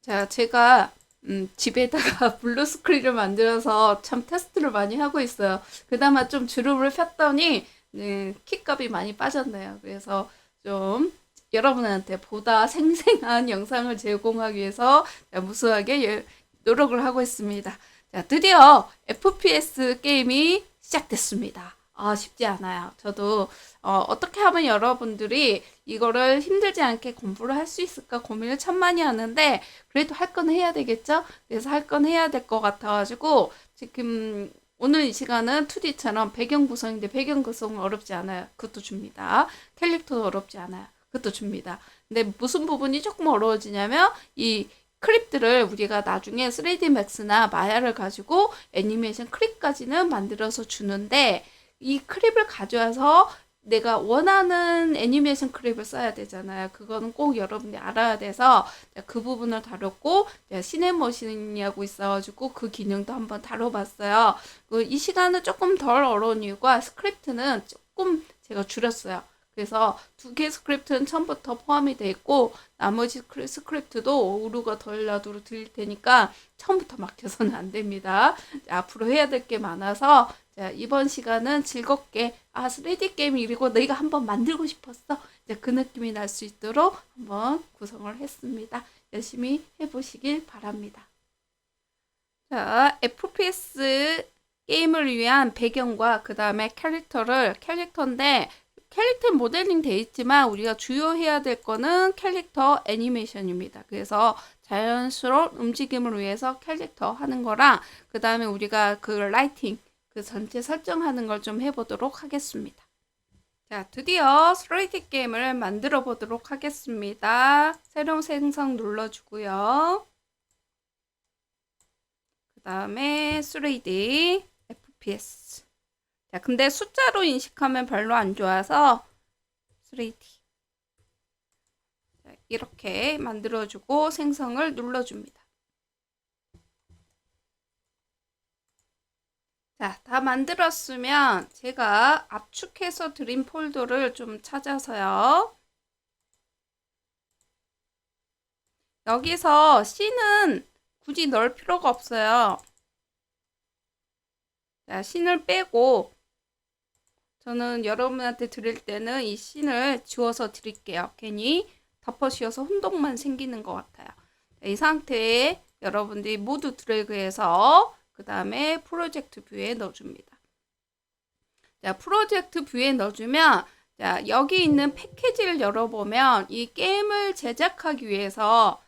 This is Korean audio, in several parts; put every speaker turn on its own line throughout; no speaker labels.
자, 제가 집에다가 블루 스크린을 만들어서 참 테스트를 많이 하고 있어요. 그나마 좀 주름을 폈더니 키값이 많이 빠졌네요. 그래서 좀 여러분한테 보다 생생한 영상을 제공하기 위해서 무수하게 노력을 하고 있습니다. 자, 드디어 FPS 게임이 시작됐습니다. 쉽지 않아요. 저도 떻게 하면 여러분들이 이거를 힘들지 않게 공부를 할 수 있을까 고민을 참 많이 하는데 그래도 할 건 해야 되겠죠? 그래서 할 건 해야 될 것 같아가지고 지금 오늘 이 시간은 2D처럼 배경 구성인데 배경 구성은 어렵지 않아요. 그것도 줍니다. 캐릭터도 어렵지 않아요. 그것도 줍니다. 근데 무슨 부분이 조금 어려워지냐면 이 크립들을 우리가 나중에 3D 맥스나 마야를 가지고 애니메이션 크립까지는 만들어서 주는데 이 크립을 가져와서 내가 원하는 애니메이션 크립을 써야 되잖아요. 그거는 꼭 여러분들이 알아야 돼서 그 부분을 다뤘고 시네머신이라고 있어가지고 그 기능도 한번 다뤄봤어요. 이 시간은 조금 덜 어려운 이유가 스크립트는 조금 제가 줄였어요. 그래서 두 개 스크립트는 처음부터 포함이 돼 있고 나머지 스크립트도 오류가 덜 나도록 드릴 테니까 처음부터 막혀서는 안 됩니다. 앞으로 해야 될 게 많아서 자, 이번 시간은 즐겁게 3D 게임 이고 내가 한번 만들고 싶었어. 이제 그 느낌이 날 수 있도록 한번 구성을 했습니다. 열심히 해보시길 바랍니다. 자, FPS 게임을 위한 배경과 그 다음에 캐릭터인데 캐릭터 모델링 돼 있지만 우리가 주요해야 될 거는 캐릭터 애니메이션입니다. 그래서 자연스러운 움직임을 위해서 캐릭터 하는 거랑 그 다음에 우리가 그 라이팅 그 전체 설정하는 걸 좀 해보도록 하겠습니다. 자, 드디어 3D 게임을 만들어 보도록 하겠습니다. 새로운 생성 눌러주고요. 그 다음에 3D FPS. 자, 근데 숫자로 인식하면 별로 안 좋아서 3D. 자, 이렇게 만들어주고 생성을 눌러줍니다. 자, 다 만들었으면 제가 압축해서 드린 폴더를 좀 찾아서요. 여기서 C는 굳이 넣을 필요가 없어요. 자, C를 빼고 저는 여러분한테 드릴 때는 이 C를 지워서 드릴게요. 괜히 덮어 씌워서 혼동만 생기는 것 같아요. 자, 이 상태에 여러분들이 모두 드래그해서 그 다음에 프로젝트 뷰에 넣어줍니다. 자, 프로젝트 뷰에 넣어주면 자, 여기 있는 패키지를 열어보면 이 게임을 제작하기 위해서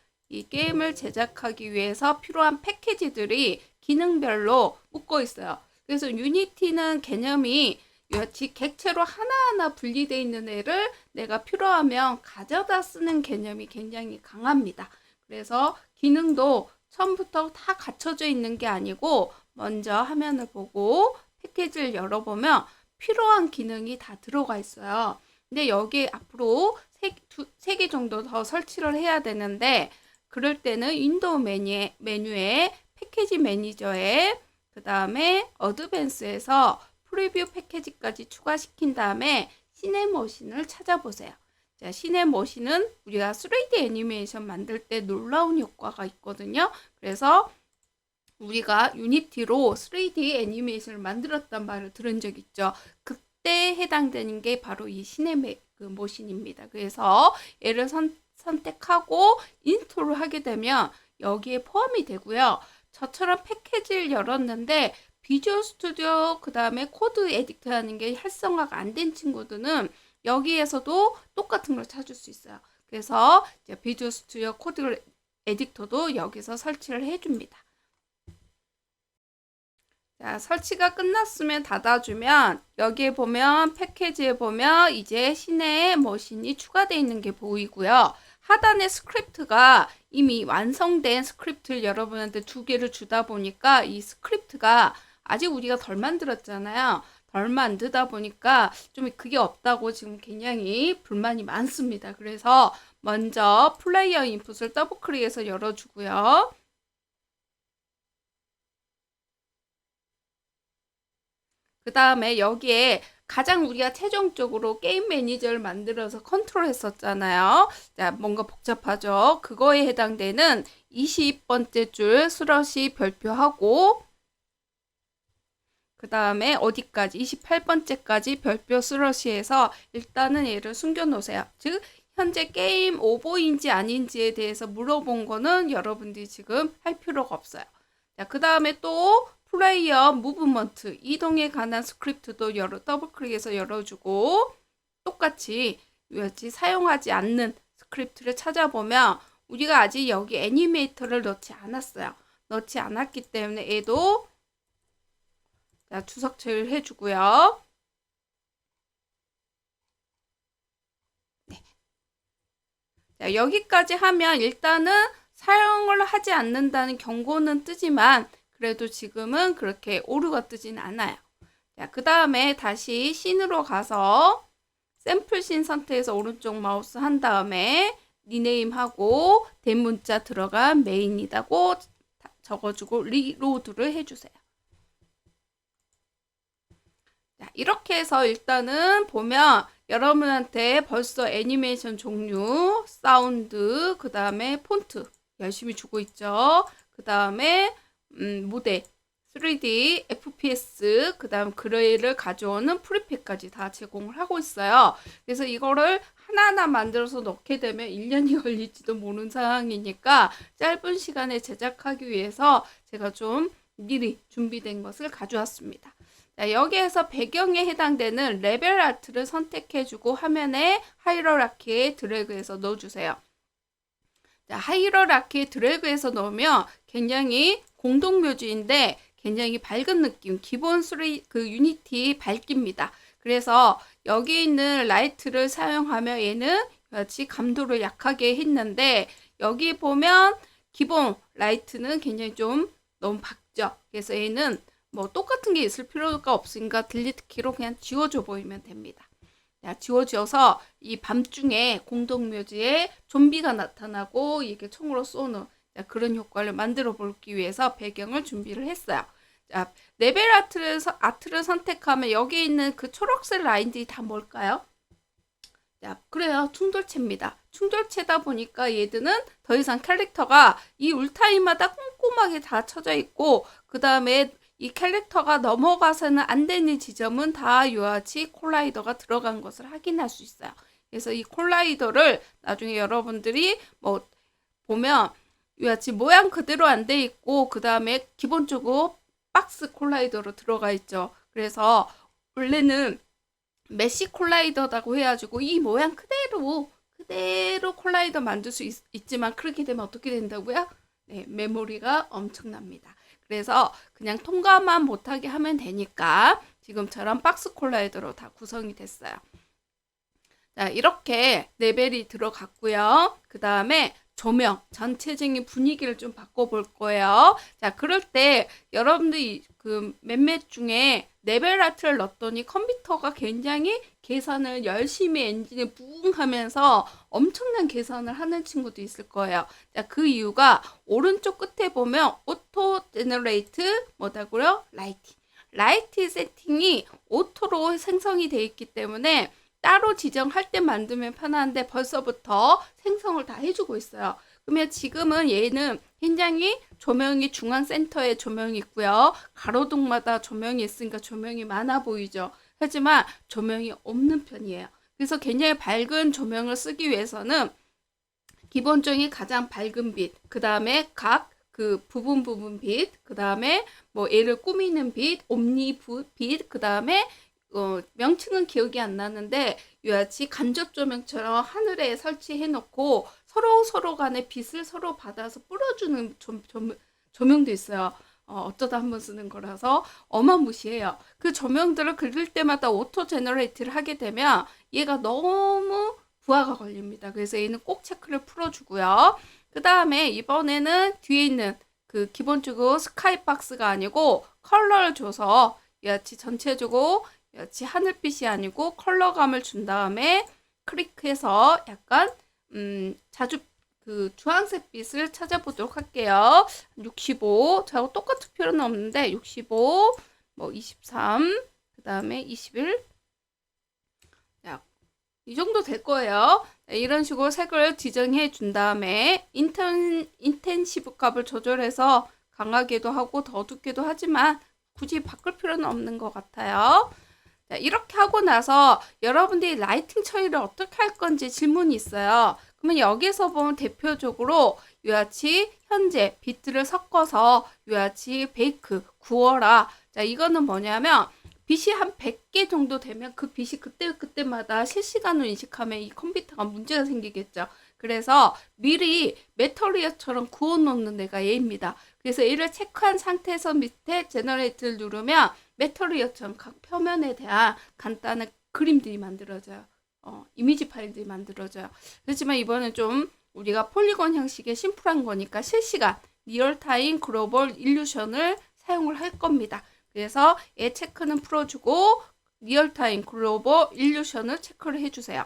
필요한 패키지들이 기능별로 묶어 있어요. 그래서 유니티는 개념이 객체로 하나하나 분리되어 있는 애를 내가 필요하면 가져다 쓰는 개념이 굉장히 강합니다. 그래서 기능도 처음부터 다 갖춰져 있는 게 아니고 먼저 화면을 보고 패키지를 열어보면 필요한 기능이 다 들어가 있어요. 근데 여기 앞으로 3개 정도 더 설치를 해야 되는데 그럴 때는 윈도우 메뉴에 패키지 매니저에 그 다음에 어드밴스에서 프리뷰 패키지까지 추가시킨 다음에 시네모신을 찾아보세요. 자, 시네모신은 우리가 3D 애니메이션 만들 때 놀라운 효과가 있거든요. 그래서 우리가 유니티로 3D 애니메이션을 만들었단 말을 들은 적 있죠. 그때 해당되는 게 바로 이 시네모신입니다. 그래서 얘를 선택하고 인스톨을 하게 되면 여기에 포함이 되고요. 저처럼 패키지를 열었는데 비주얼 스튜디오 그 다음에 코드 에디터 하는 게 활성화가 안 된 친구들은 여기에서도 똑같은 걸 찾을 수 있어요. 그래서 이제 비주얼 스튜디오 코드 에디터도 여기서 설치를 해줍니다. 자, 설치가 끝났으면 닫아주면 여기에 보면 패키지에 보면 이제 시내 머신이 추가되어 있는 게 보이고요. 하단의 스크립트가 이미 완성된 스크립트를 여러분한테 2개를 주다 보니까 이 스크립트가 아직 우리가 덜 만들었잖아요. 덜 만들다 보니까 좀 그게 없다고 지금 굉장히 불만이 많습니다. 그래서 먼저 플레이어 인풋을 더블 클릭해서 열어주고요. 그 다음에 여기에 가장 우리가 최종적으로 게임 매니저를 만들어서 컨트롤했었잖아요. 자, 뭔가 복잡하죠. 그거에 해당되는 20번째 줄 슬러시 별표하고 그 다음에 어디까지 28번째까지 별표 슬러시해서 일단은 얘를 숨겨 놓으세요. 즉 현재 게임 오버인지 아닌지에 대해서 물어본 거는 여러분들이 지금 할 필요가 없어요. 자, 그 다음에 또 플레이어 무브먼트 이동에 관한 스크립트도 더블 클릭해서 열어주고 똑같이 사용하지 않는 스크립트를 찾아보면 우리가 아직 여기 애니메이터를 넣지 않았어요. 넣지 않았기 때문에 얘도 자, 주석 제외를 해주고요. 네. 자, 여기까지 하면 일단은 사용을 하지 않는다는 경고는 뜨지만 그래도 지금은 그렇게 오류가 뜨진 않아요. 자, 그 다음에 다시 씬으로 가서 샘플 씬 선택해서 오른쪽 마우스 한 다음에 리네임하고 대문자 들어간 메인이라고 적어주고 리로드를 해주세요. 자, 이렇게 해서 일단은 보면 여러분한테 벌써 애니메이션 종류, 사운드, 그 다음에 폰트 열심히 주고 있죠. 그 다음에 모델, 3D, FPS, 그 다음 그레이를 가져오는 프리팩까지 다 제공을 하고 있어요. 그래서 이거를 하나하나 만들어서 넣게 되면 1년이 걸릴지도 모르는 상황이니까 짧은 시간에 제작하기 위해서 제가 좀 미리 준비된 것을 가져왔습니다. 자, 여기에서 배경에 해당되는 레벨 아트를 선택해주고 화면에 하이러라키에 드래그해서 넣어주세요. 자, 하이러라키에 드래그해서 넣으면 굉장히 공동묘지인데 굉장히 밝은 느낌, 기본 유니티 밝기입니다. 그래서 여기 있는 라이트를 사용하면 얘는 같이 감도를 약하게 했는데 여기 보면 기본 라이트는 굉장히 좀 너무 밝죠. 그래서 얘는 뭐 똑같은 게 있을 필요가 없으니까 딜리트 키로 그냥 지워줘 보이면 됩니다. 자, 지워져서 이 밤중에 공동묘지에 좀비가 나타나고 이게 총으로 쏘는 그런 효과를 만들어 보기 위해서 배경을 준비를 했어요. 자, 레벨 아트를 선택하면 여기 있는 그 초록색 라인들이 다 뭘까요? 자, 그래요. 충돌체입니다. 충돌체다 보니까 얘들은 더 이상 캐릭터가 이 울타리마다 꼼꼼하게 다 쳐져 있고 그 다음에 이 캐릭터가 넘어가서는 안 되는 지점은 다 이와 같이 콜라이더가 들어간 것을 확인할 수 있어요. 그래서 이 콜라이더를 나중에 여러분들이 뭐 보면 이와 같이 모양 그대로 안 돼 있고 그 다음에 기본적으로 박스 콜라이더로 들어가 있죠. 그래서 원래는 메시 콜라이더라고 해가지고 이 모양 그대로 콜라이더 만들 수 있지만 그렇게 되면 어떻게 된다고요? 네, 메모리가 엄청납니다. 그래서 그냥 통과만 못하게 하면 되니까 지금처럼 박스 콜라이더로 다 구성이 됐어요. 자, 이렇게 레벨이 들어갔고요. 그 다음에 조명, 전체적인 분위기를 좀 바꿔볼 거예요. 자, 그럴 때 여러분들이 그 몇몇 중에 레벨 아트를 넣었더니 컴퓨터가 굉장히 계산을 열심히 엔진을 뿡 하면서 엄청난 계산을 하는 친구도 있을 거예요. 자, 그 이유가 오른쪽 끝에 보면 오토 제너레이트 뭐다고요? 라이트 세팅이 오토로 생성이 되어 있기 때문에 따로 지정할 때 만들면 편한데 벌써부터 생성을 다 해주고 있어요. 그러면 지금은 얘는 굉장히 조명이 중앙 센터에 조명이 있고요. 가로등마다 조명이 있으니까 조명이 많아 보이죠. 하지만 조명이 없는 편이에요. 그래서 굉장히 밝은 조명을 쓰기 위해서는 기본적인 가장 밝은 빛, 그 다음에 각 그 부분 빛, 그 다음에 뭐 얘를 꾸미는 빛, 옴니 빛, 그 다음에 명칭은 기억이 안 나는데 이같이 간접 조명처럼 하늘에 설치해 놓고 서로 간의 빛을 서로 받아서 뿌려주는 조명도 있어요. 어쩌다 한번 쓰는 거라서 어마무시해요. 그 조명들을 그릴 때마다 오토 제너레이트를 하게 되면 얘가 너무 부하가 걸립니다. 그래서 얘는 꼭 체크를 풀어주고요. 그 다음에 이번에는 뒤에 있는 그 기본적으로 스카이박스가 아니고 컬러를 줘서 이같이 전체적으로 이같이 하늘빛이 아니고 컬러감을 준 다음에 클릭해서 약간 자주 그 주황색 빛을 찾아보도록 할게요. 65 저하고 똑같을 필요는 없는데 65 뭐 23 그 다음에 21 이 정도 될 거예요. 이런 식으로 색을 지정해 준 다음에 인텐시브 값을 조절해서 강하게도 하고 더 어둡게도 하지만 굳이 바꿀 필요는 없는 것 같아요. 자, 이렇게 하고 나서 여러분들이 라이팅 처리를 어떻게 할 건지 질문이 있어요. 그러면 여기서 보면 대표적으로 이같이 현재 비트를 섞어서 이같이 베이크 구워라. 자, 이거는 뭐냐면 빛이 한 100개 정도 되면 그 빛이 그때마다 실시간으로 인식하면 이 컴퓨터가 문제가 생기겠죠. 그래서 미리 메터리어처럼 구워놓는 데가 얘입니다. 그래서 이를 체크한 상태에서 밑에 제너레이트를 누르면 메터리어처럼 각 표면에 대한 간단한 그림들이 만들어져요. 이미지 파일들이 만들어져요. 그렇지만 이번엔 좀 우리가 폴리곤 형식의 심플한 거니까 실시간 리얼타임 글로벌 일루션을 사용을 할 겁니다. 그래서 얘 체크는 풀어주고 리얼타임 글로벌 일루션을 체크를 해주세요.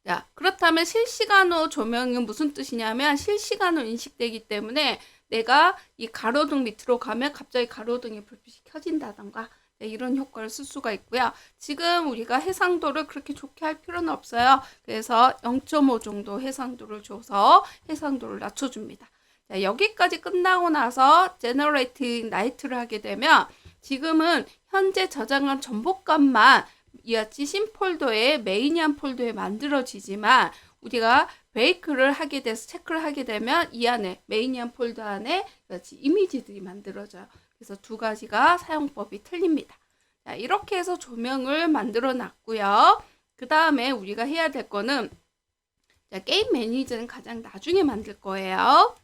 자, 그렇다면 실시간으로 조명은 무슨 뜻이냐면 실시간으로 인식되기 때문에 내가 이 가로등 밑으로 가면 갑자기 가로등의 불빛이 켜진다던가 이런 효과를 쓸 수가 있고요. 지금 우리가 해상도를 그렇게 좋게 할 필요는 없어요. 그래서 0.5 정도 해상도를 줘서 해상도를 낮춰줍니다. 자, 여기까지 끝나고 나서 Generating Light를 하게 되면 지금은 현재 저장한 전복값만 이같이 신 폴더에 메인이한 폴더에 만들어지지만 우리가 베이크를 하게 돼서 체크를 하게 되면 이 안에 메인이한 폴더 안에 이같이 이미지들이 만들어져요. 그래서 두 가지가 사용법이 틀립니다. 자, 이렇게 해서 조명을 만들어 놨고요. 그 다음에 우리가 해야 될 거는 자, 게임 매니저는 가장 나중에 만들 거예요.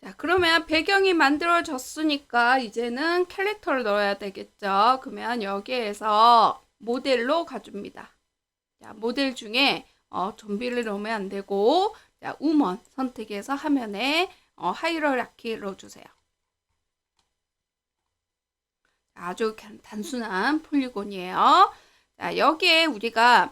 자, 그러면 배경이 만들어졌으니까 이제는 캐릭터를 넣어야 되겠죠. 그러면 여기에서 모델로 가줍니다. 자, 모델 중에 좀비를 넣으면 안 되고 자, 우먼 선택해서 화면에 하이러라키를 넣어주세요. 아주 단순한 폴리곤이에요. 자, 여기에 우리가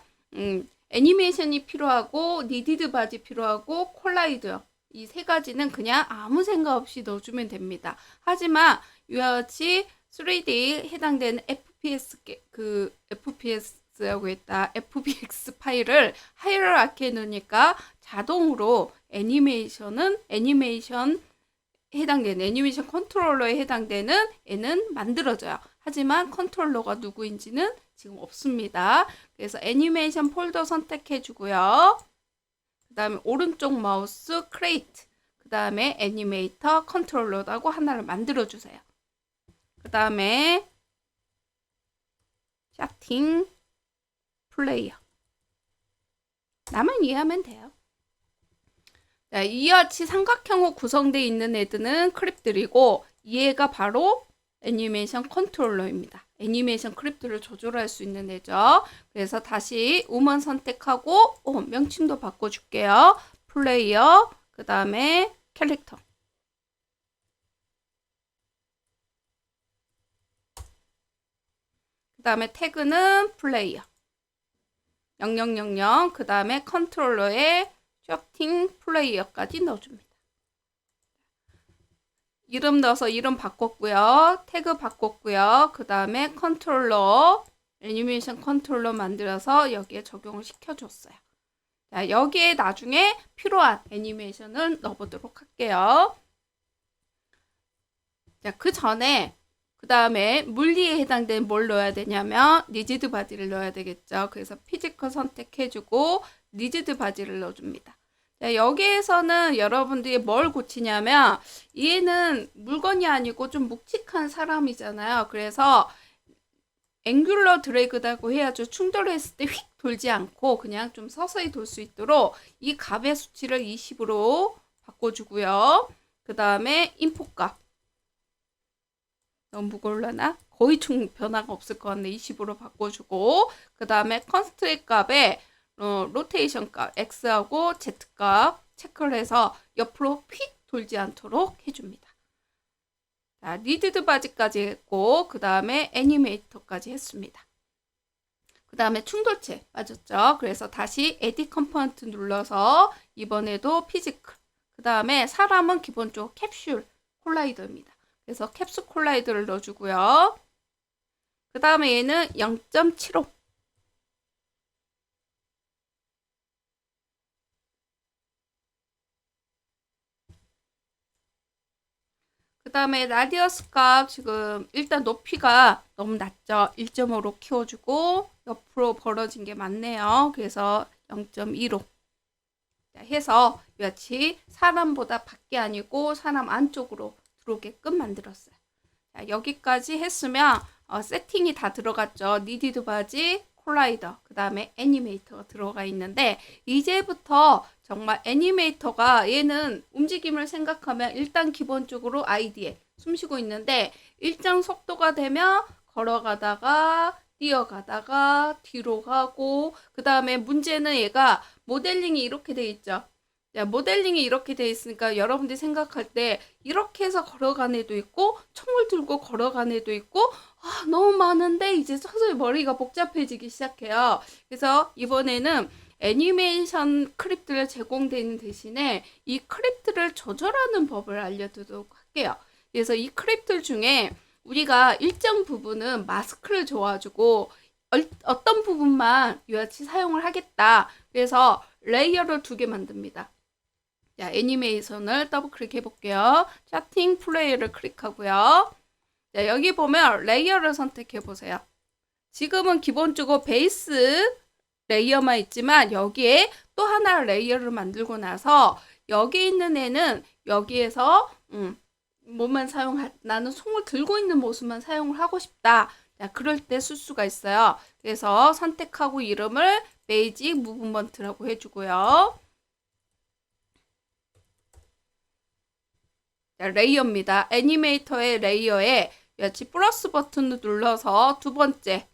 애니메이션이 필요하고 니디드 바지 필요하고 콜라이드 이 세 가지는 그냥 아무 생각 없이 넣어주면 됩니다. 하지만 이와 같이 3D 해당되는 FPS라고 했다. FBX 파일을 하이러라키에 넣으니까 자동으로 애니메이션 해당되는 애니메이션 컨트롤러에 해당되는 애는 만들어져요. 하지만 컨트롤러가 누구인지는 지금 없습니다. 그래서 애니메이션 폴더 선택해 주고요. 그 다음에 오른쪽 마우스 크리에이트 그 다음에 애니메이터 컨트롤러라고 하나를 만들어 주세요. 그 다음에 샤팅 플레이어 나만 이해하면 돼요. 자, 이와 같이 삼각형으로 구성되어 있는 애들은 크립들이고 얘가 바로 애니메이션 컨트롤러입니다. 애니메이션 크립트를 조절할 수 있는 애죠. 그래서 다시 우먼 선택하고 명칭도 바꿔줄게요. 플레이어 그 다음에 캐릭터 그 다음에 태그는 플레이어 0000 그 다음에 컨트롤러에 쇼팅 플레이어까지 넣어줍니다. 이름 넣어서 이름 바꿨고요. 태그 바꿨고요. 그 다음에 컨트롤러 애니메이션 컨트롤러 만들어서 여기에 적용을 시켜줬어요. 자, 여기에 나중에 필요한 애니메이션을 넣어보도록 할게요. 자, 그 전에 그 다음에 물리에 해당되는 뭘 넣어야 되냐면 리지드 바디를 넣어야 되겠죠. 그래서 피지컬 선택해주고 리지드 바디를 넣어줍니다. 자, 여기에서는 여러분들이 뭘 고치냐면 얘는 물건이 아니고 좀 묵직한 사람이잖아요. 그래서 앵귤러 드래그라고 해야죠. 충돌했을 때 휙 돌지 않고 그냥 좀 서서히 돌 수 있도록 이 값의 수치를 20으로 바꿔주고요. 그 다음에 인풋값 너무 무거울라나? 거의 총 변화가 없을 것 같네. 20으로 바꿔주고 그 다음에 컨스트레이트 값에 로테이션 값 X하고 Z 값 체크를 해서 옆으로 휙 돌지 않도록 해줍니다. 자, 니드드 바지까지 했고 그 다음에 애니메이터까지 했습니다. 그 다음에 충돌체 빠졌죠. 그래서 다시 에디 컴포넌트 눌러서 이번에도 피지컬 그 다음에 사람은 기본적으로 캡슐 콜라이더입니다. 그래서 캡슐 콜라이더를 넣어주고요. 그 다음에 얘는 0.75 다음에 라디어스 값 지금 일단 높이가 너무 낮죠. 1.5로 키워주고 옆으로 벌어진 게 많네요. 그래서 0.2로 해서 같이 사람보다 밖에 아니고 사람 안쪽으로 들어오게끔 만들었어요. 자, 여기까지 했으면 세팅이 다 들어갔죠. 니디드 바지, 콜라이더, 그 다음에 애니메이터가 들어가 있는데 이제부터 정말 애니메이터가 얘는 움직임을 생각하면 일단 기본적으로 아이디에 숨쉬고 있는데 일정 속도가 되면 걸어가다가 뛰어가다가 뒤로 가고 그 다음에 문제는 얘가 모델링이 이렇게 돼 있죠. 모델링이 이렇게 돼 있으니까 여러분들이 생각할 때 이렇게 해서 걸어간 애도 있고 총을 들고 걸어간 애도 있고 너무 많은데 이제 서서히 머리가 복잡해지기 시작해요. 그래서 이번에는 애니메이션 크립트를 제공되는 대신에 이 크립트를 조절하는 법을 알려드리도록 할게요. 그래서 이 크립트 중에 우리가 일정 부분은 마스크를 줘가지고 어떤 부분만 이같이 사용을 하겠다. 그래서 레이어를 2개 만듭니다. 자, 애니메이션을 더블 클릭해 볼게요. 차팅 플레이를 클릭하고요. 자, 여기 보면 레이어를 선택해 보세요. 지금은 기본적으로 베이스 레이어만 있지만 여기에 또 하나 레이어를 만들고 나서 여기 있는 애는 여기에서 뭐만 나는 총을 들고 있는 모습만 사용을 하고 싶다. 자, 그럴 때 쓸 수가 있어요. 그래서 선택하고 이름을 베이직 무브먼트라고 해주고요. 자, 레이어입니다. 애니메이터의 레이어에 같이 플러스 버튼을 눌러서 두 번째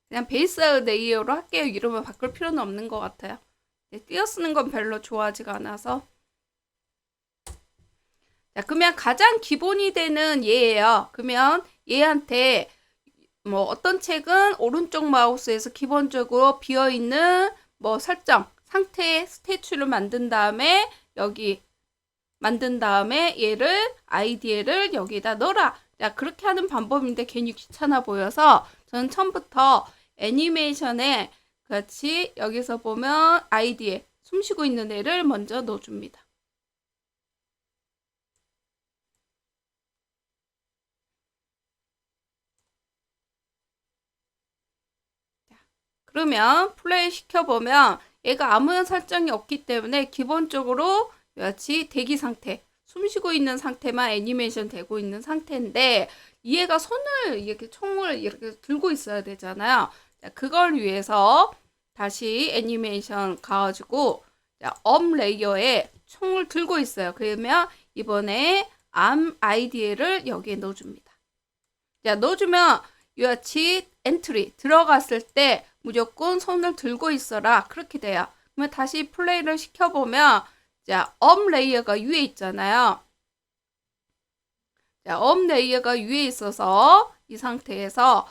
그냥 베이스 레이어로 할게요. 이름을 바꿀 필요는 없는 것 같아요. 띄어쓰는 건 별로 좋아하지가 않아서. 자, 그러면 가장 기본이 되는 얘예요. 그러면 얘한테 뭐 어떤 책은 오른쪽 마우스에서 기본적으로 비어있는 뭐 설정 상태 스태츄를 만든 다음에 여기 만든 다음에 얘를 아이디를 여기다 넣어라. 자, 그렇게 하는 방법인데 괜히 귀찮아 보여서 저는 처음부터 애니메이션에 같이 여기서 보면 아이디에 숨쉬고 있는 애를 먼저 넣어줍니다. 자, 그러면 플레이 시켜보면 얘가 아무런 설정이 없기 때문에 기본적으로 같이 대기 상태, 숨쉬고 있는 상태만 애니메이션 되고 있는 상태인데 얘가 손을 이렇게 총을 이렇게 들고 있어야 되잖아요. 자, 그걸 위해서 다시 애니메이션 가가지고 엄 레이어에 총을 들고 있어요. 그러면 이번에 암 아이디를 여기에 넣어줍니다. 자, 넣어주면 이같이 엔트리 들어갔을 때 무조건 손을 들고 있어라. 그렇게 돼요. 그러면 다시 플레이를 시켜보면 자, 엄 레이어가 위에 있잖아요. 자, 엄 레이어가 위에 있어서 이 상태에서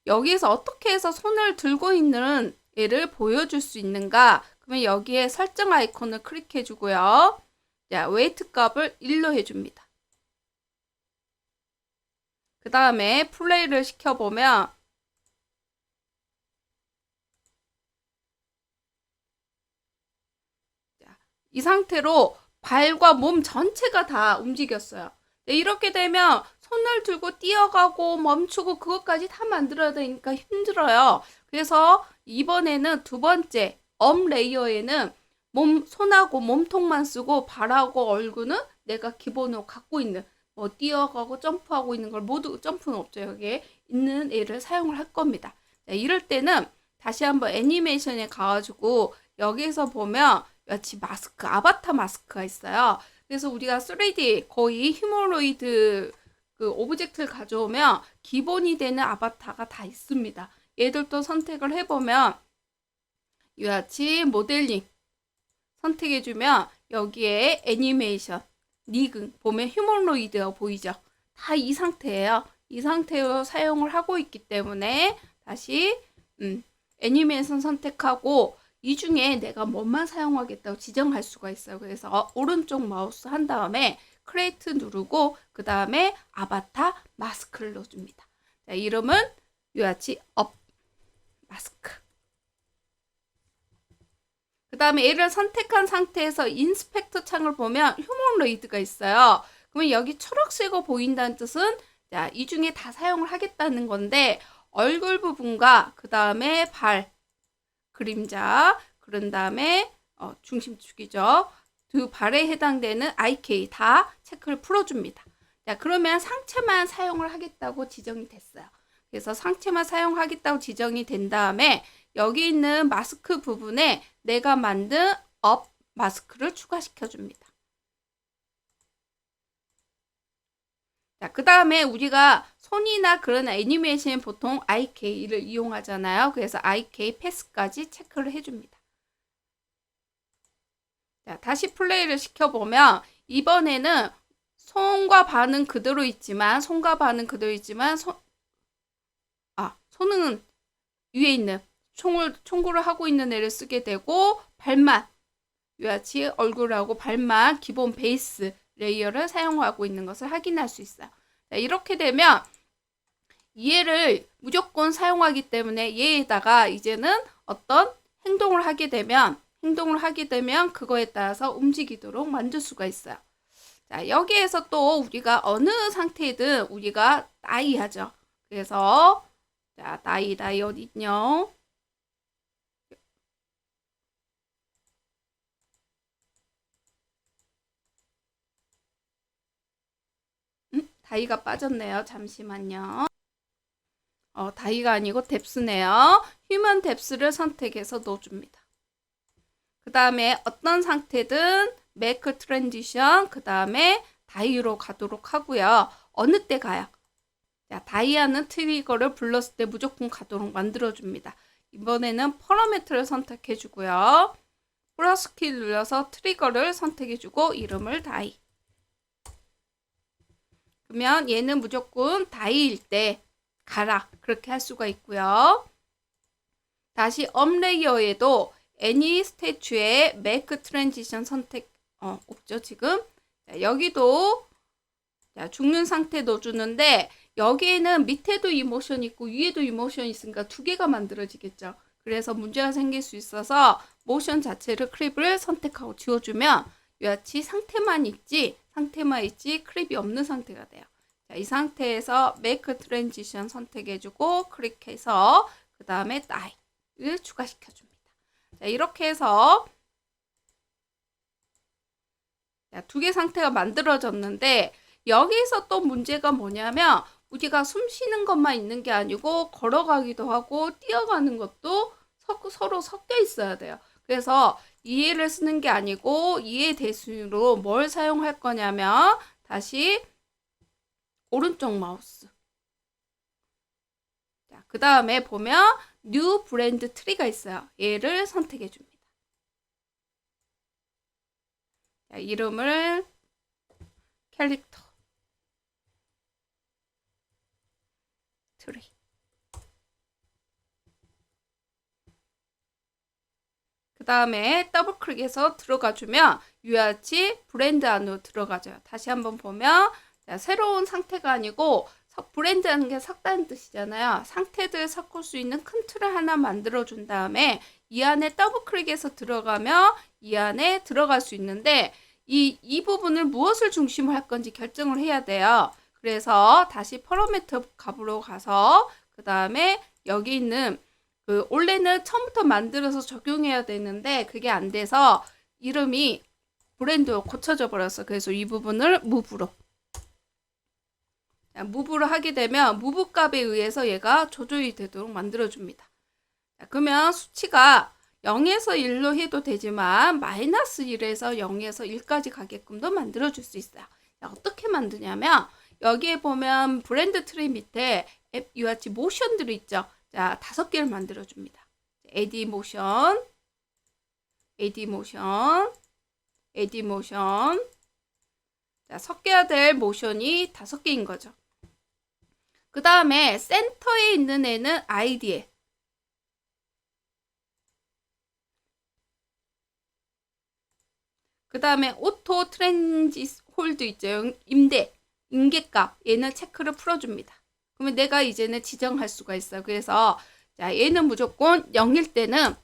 여기에서 어떻게 해서 손을 들고 있는 얘를 보여줄 수 있는가? 그러면 여기에 설정 아이콘을 클릭해 주고요. 자, 웨이트 값을 1로 해줍니다. 그 다음에 플레이를 시켜보면 자, 이 상태로 발과 몸 전체가 다 움직였어요. 네, 이렇게 되면 손을 들고 뛰어가고 멈추고 그것까지 다 만들어야 되니까 힘들어요. 그래서 이번에는 두 번째 엄 레이어에는 손하고 몸통만 쓰고 발하고 얼굴은 내가 기본으로 갖고 있는 뭐 뛰어가고 점프하고 있는 걸 모두 점프는 없죠. 여기에 있는 애를 사용을 할 겁니다. 자, 이럴 때는 다시 한번 애니메이션에 가가지고 여기에서 보면 여기 마스크, 아바타 마스크가 있어요. 그래서 우리가 3D 거의 휴머노이드 그 오브젝트를 가져오면 기본이 되는 아바타가 다 있습니다. 얘들도 선택을 해보면 이같이 모델링 선택해주면 여기에 애니메이션, 니근 보면 휴머노이드가 보이죠? 다 이 상태예요. 이 상태로 사용을 하고 있기 때문에 다시 애니메이션 선택하고 이 중에 내가 뭐만 사용하겠다고 지정할 수가 있어요. 그래서 오른쪽 마우스 한 다음에 크리에이트 누르고 그 다음에 아바타 마스크를 넣어줍니다. 자, 이름은 이같이 업 마스크. 그 그 다음에 얘를 선택한 상태에서 인스펙터 창을 보면 휴머노이드가 있어요. 그러면 여기 초록색으로 보인다는 뜻은 자, 이 중에 다 사용을 하겠다는 건데 얼굴 부분과 그 다음에 발, 그림자, 그런 다음에 중심축이죠. 두 발에 해당되는 IK 다 체크를 풀어줍니다. 자, 그러면 상체만 사용을 하겠다고 지정이 됐어요. 그래서 상체만 사용하겠다고 지정이 된 다음에 여기 있는 마스크 부분에 내가 만든 업 마스크를 추가시켜 줍니다. 자, 그 다음에 우리가 손이나 그런 애니메이션 보통 IK를 이용하잖아요. 그래서 IK 패스까지 체크를 해줍니다. 자, 다시 플레이를 시켜보면 이번에는 손과 발은 그대로 있지만 손은 위에 있는 총구를 하고 있는 애를 쓰게 되고 발만 이같이 얼굴하고 발만 기본 베이스 레이어를 사용하고 있는 것을 확인할 수 있어요. 자, 이렇게 되면 얘를 무조건 사용하기 때문에 얘에다가 이제는 어떤 행동을 하게 되면 그거에 따라서 움직이도록 만들 수가 있어요. 자, 여기에서 또 우리가 어느 상태든 우리가 다이 하죠. 그래서 자, 다이 어디 있냐? 다이가 빠졌네요. 잠시만요. 다이가 아니고 뎁스네요. 휴먼 뎁스를 선택해서 넣어줍니다. 그 다음에 어떤 상태든 메이크 트랜지션 그 다음에 다이로 가도록 하고요. 어느 때 가요? 자, 다이하는 트리거를 불렀을 때 무조건 가도록 만들어줍니다. 이번에는 퍼러미터를 선택해주고요. 플러스 키 눌러서 트리거를 선택해주고 이름을 다이. 그러면 얘는 무조건 다이일 때 가라 그렇게 할 수가 있고요. 다시 업레이어에도 애니 스태츄에 메이크 트랜지션 선택 없죠 지금. 자, 여기도 자, 죽는 상태 넣어주는데 여기에는 밑에도 이모션 있고 위에도 이모션 있으니까 두 개가 만들어지겠죠. 그래서 문제가 생길 수 있어서 모션 자체를 크립을 선택하고 지워주면 이같이 상태만 있지 크립이 없는 상태가 돼요. 자, 이 상태에서 메이크 트랜지션 선택해주고 클릭해서 그 다음에 다이를 추가시켜줍니다. 자, 이렇게 해서 두 개 상태가 만들어졌는데 여기서 또 문제가 뭐냐면 우리가 숨 쉬는 것만 있는 게 아니고 걸어가기도 하고 뛰어가는 것도 서로 섞여 있어야 돼요. 그래서 이해를 쓰는 게 아니고 이해 대신으로 뭘 사용할 거냐면 다시 오른쪽 마우스. 자, 그 다음에 보면 뉴 브랜드 트리가 있어요. 얘를 선택해 줍니다. 자, 이름을 캐릭터 트리. 그 다음에 더블 클릭해서 들어가 주면 이같이 브랜드 안으로 들어가져요. 다시 한번 보면 자, 새로운 상태가 아니고 브랜드라는 게 섞다는 뜻이잖아요. 상태들 섞을 수 있는 큰 틀을 하나 만들어 준 다음에 이 안에 더블 클릭해서 들어가면 이 안에 들어갈 수 있는데 이 부분을 무엇을 중심으로 할 건지 결정을 해야 돼요. 그래서 다시 퍼러미터 값으로 가서 그 다음에 여기 있는 원래는 처음부터 만들어서 적용해야 되는데 그게 안 돼서 이름이 브랜드로 고쳐져 버렸어. 그래서 이 부분을 무브로 무브를 하게 되면 무브 값에 의해서 얘가 조절이 되도록 만들어줍니다. 그러면 수치가 0에서 1로 해도 되지만 마이너스 1에서 0에서 1까지 가게끔도 만들어줄 수 있어요. 어떻게 만드냐면 여기에 보면 브랜드 트리 밑에 이같이 모션들이 있죠. 자, 5개를 만들어줍니다. AD 모션, 자, 섞여야 될 모션이 5개인 거죠. 그 다음에 센터에 있는 애는 아이디에. 그 다음에 오토 트랜지 홀드 있죠. 임계값. 얘는 체크를 풀어줍니다. 그러면 내가 이제는 지정할 수가 있어요. 그래서 자, 얘는 무조건 0일 때는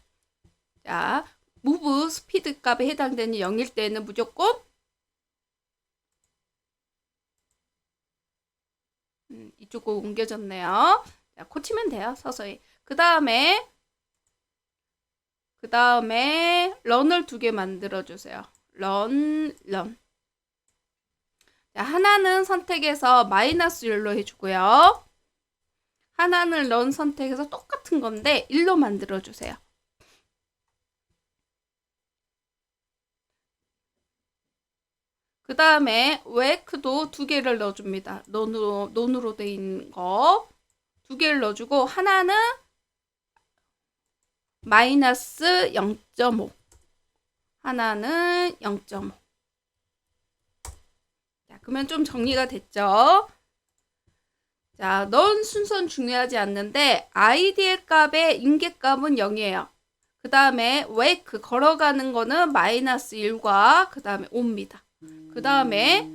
자, 무브 스피드 값에 해당되는 0일 때는 무조건 이쪽으로 옮겨졌네요. 자, 고치면 돼요. 서서히. 그 다음에 런을 2개 만들어주세요. 런. 자, 하나는 선택해서 -1로 해주고요. 하나는 런 선택해서 똑같은 건데 1로 만들어주세요. 그 다음에 웨이크도 2개를 넣어줍니다. 논으로 돼 있는 거 2개를 넣어주고 하나는 -0.5 하나는 0.5. 자, 그러면 좀 정리가 됐죠? 자, 넌 순서는 중요하지 않는데 아이디의 값의 임계값은 0이에요. 그 다음에 웨이크 걸어가는 거는 -1과 그 다음에 5입니다. 그 다음에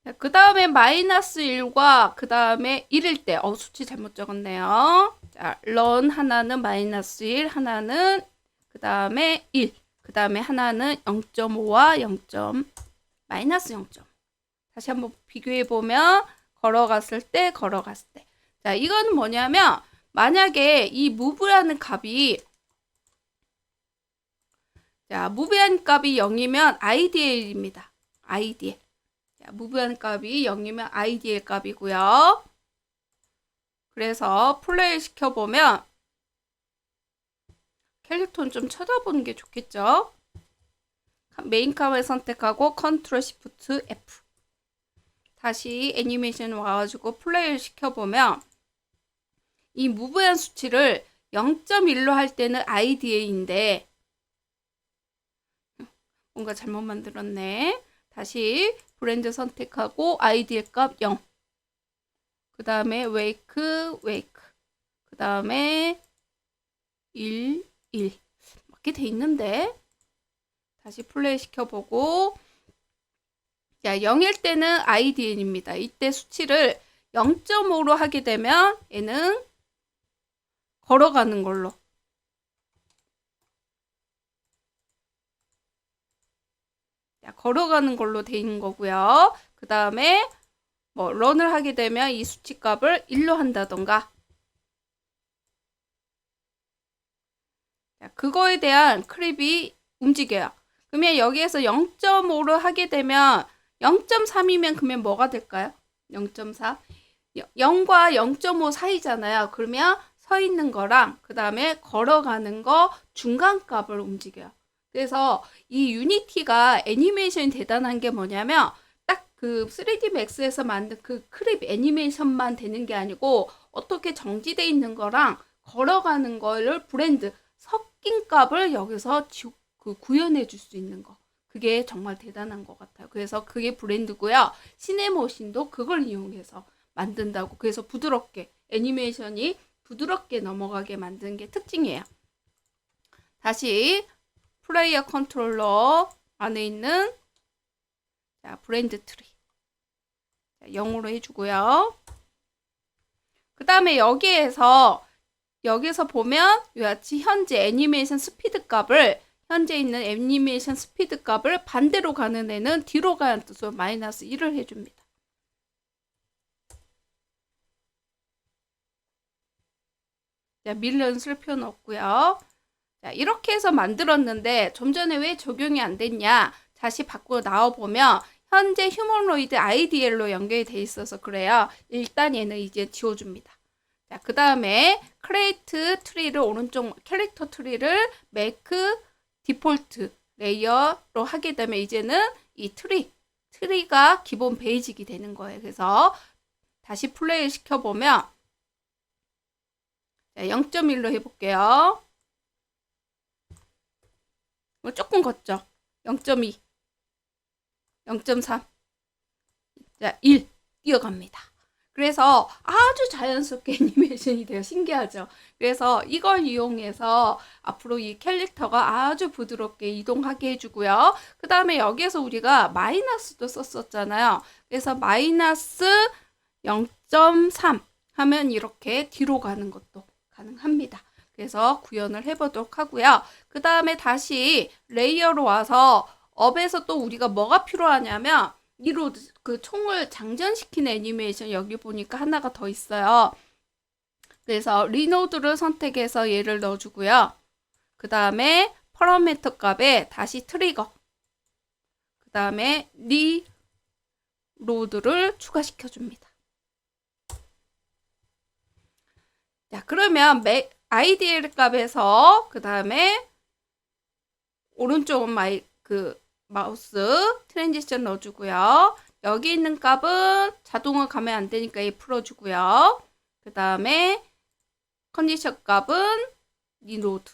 -1과 그 다음에 1일 때 수치 잘못 적었네요. 자, 런 하나는 -1, 하나는 그 다음에 1, 그 다음에 하나는 0.5와 0. 다시 한번 비교해 보면 걸어갔을 때. 자, 이거는 뭐냐면 만약에 이 무브라는 값이 자, 무브한 값이 0이면 IDL입니다. IDL. 자, 무브한 값이 0이면 IDL 값이고요. 그래서 플레이 시켜보면 캐릭터는 좀 쳐다보는 게 좋겠죠. 메인 값을 선택하고 컨트롤 시프트 F. 다시 애니메이션 와가지고 플레이를 시켜보면 이 무브한 수치를 0.1로 할 때는 IDA인데 뭔가 잘못 만들었네. 다시 브랜드 선택하고 IDA 값 0. 그 다음에 웨이크. 그 다음에 1. 맞게 돼 있는데 다시 플레이 시켜보고 자, 0일 때는 IDN입니다. 이때 수치를 0.5로 하게 되면 얘는 걸어가는 걸로 돼 있는 거고요. 그 다음에 뭐 런을 하게 되면 이 수치 값을 1로 한다던가 자, 그거에 대한 크립이 움직여요. 그러면 여기에서 0.5로 하게 되면 0.3이면 그러면 뭐가 될까요? 0.4 0과 0.5 사이잖아요. 그러면 서 있는 거랑 그 다음에 걸어가는 거 중간 값을 움직여요. 그래서 이 유니티가 애니메이션이 대단한 게 뭐냐면 딱 그 3D 맥스에서 만든 그 크립 애니메이션만 되는 게 아니고 어떻게 정지돼 있는 거랑 걸어가는 거를 브랜드 섞인 값을 여기서 구현해 줄 수 있는 거. 그게 정말 대단한 것 같아요. 그래서 그게 브랜드고요. 시네모신도 그걸 이용해서 만든다고. 그래서 부드럽게 애니메이션이 부드럽게 넘어가게 만든 게 특징이에요. 다시 플레이어 컨트롤러 안에 있는 자, 브랜드 트리 자, 0으로 해주고요. 그 다음에 여기서 보면 이같이 현재 애니메이션 스피드 값을 현재 있는 애니메이션 스피드 값을 반대로 가는 애는 뒤로 가는 뜻으로 -1을 해줍니다. 자, 밀러는 쓸 필요는 없고요. 자, 이렇게 해서 만들었는데 좀 전에 왜 적용이 안 됐냐? 다시 밖으로 나와보면 현재 휴머노이드 IDL로 연결이 돼 있어서 그래요. 일단 얘는 이제 지워줍니다. 자, 그 다음에 크레이트 트리를 오른쪽 캐릭터 트리를 메이크 디폴트 레이어로 하게 되면 이제는 이 트리가 기본 베이직이 되는 거예요. 그래서 다시 플레이 시켜보면 0.1로 해볼게요. 조금 걷죠. 0.2, 0.3, 자, 1 뛰어갑니다. 그래서 아주 자연스럽게 애니메이션이 돼요. 신기하죠? 그래서 이걸 이용해서 앞으로 이 캐릭터가 아주 부드럽게 이동하게 해주고요. 그 다음에 여기에서 우리가 마이너스도 썼었잖아요. 그래서 마이너스 0.3 하면 이렇게 뒤로 가는 것도 가능합니다. 그래서 구현을 해보도록 하고요. 그 다음에 다시 레이어로 와서 업에서 또 우리가 뭐가 필요하냐면 리로드, 그 총을 장전시키는 애니메이션 여기 보니까 하나가 더 있어요. 그래서 리노드를 선택해서 얘를 넣어주고요. 그 다음에 파라미터 값에 다시 트리거, 그 다음에 리로드를 추가시켜줍니다. 자, 그러면 IDL 값에서 그 다음에 오른쪽 마우스 트랜지션 넣어주고요. 여기 있는 값은 자동으로 가면 안 되니까 얘 풀어주고요. 그 다음에 컨디션 값은 리로드.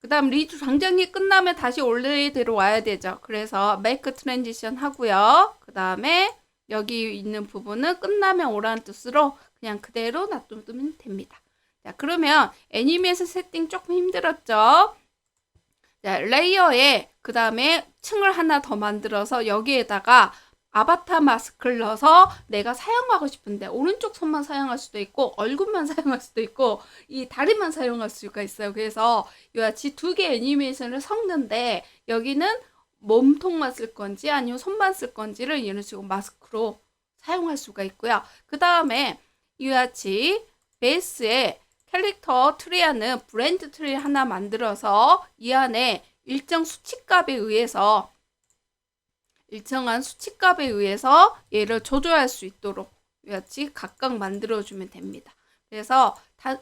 그 다음 리드 장전이 끝나면 다시 원래대로 와야 되죠. 그래서 메이크 트랜지션 하고요. 그 다음에 여기 있는 부분은 끝나면 오라는 뜻으로 그냥 그대로 놔두면 됩니다. 자, 그러면 애니메이션 세팅 조금 힘들었죠? 자, 레이어에 그 다음에 층을 하나 더 만들어서 여기에다가 아바타 마스크를 넣어서 내가 사용하고 싶은데 오른쪽 손만 사용할 수도 있고 얼굴만 사용할 수도 있고 이 다리만 사용할 수가 있어요. 그래서 이와 같이 두 개 애니메이션을 섞는데 여기는 몸통만 쓸 건지 아니면 손만 쓸 건지를 이런 식으로 마스크로 사용할 수가 있고요. 그 다음에 이와 같이 베이스에 캐릭터 트리하는 브랜드 트리 하나 만들어서 이 안에 일정한 수치값에 의해서 얘를 조절할 수 있도록 같이 각각 만들어주면 됩니다. 그래서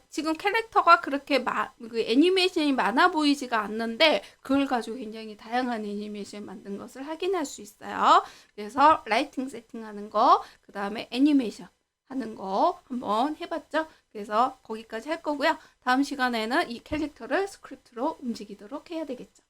지금 캐릭터가 그렇게 그 애니메이션이 많아 보이지가 않는데 그걸 가지고 굉장히 다양한 애니메이션 만든 것을 확인할 수 있어요. 그래서 라이팅 세팅하는 거, 그 다음에 애니메이션 하는 거 한번 해봤죠. 그래서 거기까지 할 거고요. 다음 시간에는 이 캐릭터를 스크립트로 움직이도록 해야 되겠죠.